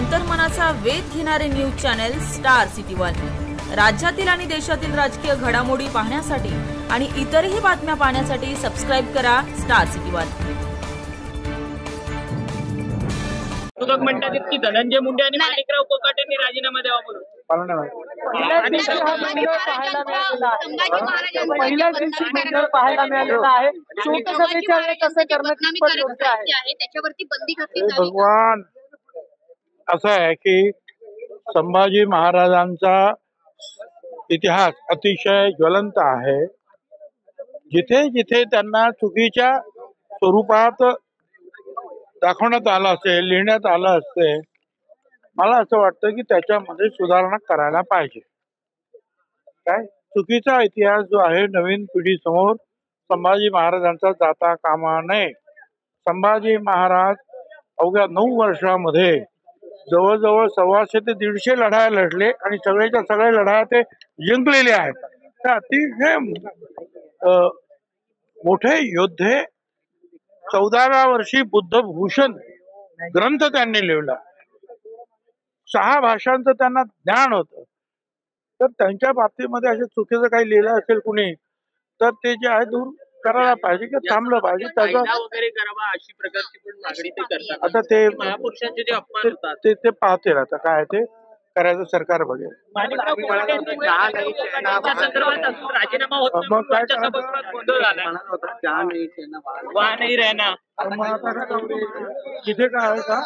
अंतर्मनाचा वेध घेणारे news channel star city one. राज्यातील आणि देशातील राजकीय घडामोडी पाहण्यासाठी आणि इतरही बातम्या पाहण्यासाठी सबस्क्राइब करा स्टार सिटी वन। विरोधक म्हणतात की धनंजय मुंडे आणि माणिकराव कोकाटेंनी राजीनामा द्यावा म्हणून। पाहायला मिळालेला आहे। शोकसभेच्या वेळी कसं करणं कितपत योग्य आहे त्याच्यावरती बंदी घातली जाईल। भगवान असं आहे की संभाजी महाराजांचा इतिहास अतिशय ज्वलंत आहे। जिथे जिथे त्यांना चुकीच्या स्वरूपात दाखवण्यात आलं असेल, लिहिण्यात आलं असेल, मला असं वाटतं की त्याच्यामध्ये सुधारणा करायला पाहिजे। काय चुकीचा इतिहास जो आहे नवीन पिढी समोर संभाजी महाराजांचा जाता कामा नये। संभाजी महाराज अवघ्या 9 वर्षामध्ये जवळजवळ 125 ते 150 लढाया लढले आणि सगळ्याच्या सगळ्या लढाया ते जिंकलेले आहेत। तर अतिशय मोठे योद्धे 14व्या वर्षी बुद्धभूषण ग्रंथ त्यांनी लिहिला। 6 भाषांचं त्यांना ज्ञान होतं। तर त्यांच्या बाबतीमध्ये असे चुकीचं काही लिहिलं असेल कुणी तर ते जे आहे दूर करायला पाहिजे की थांबलं पाहिजे। त्याचा वगैरे करावा अशी प्रकारची पण मागणी ते करतात। आता ते महापुरुषांचे जे अपमान होतात ते पाहते आता काय ते करायचं सरकार बघेल। माणिकराव कोकाटेंनी राजीनामा होत गोंधळ झाला। तिथे काय आहे का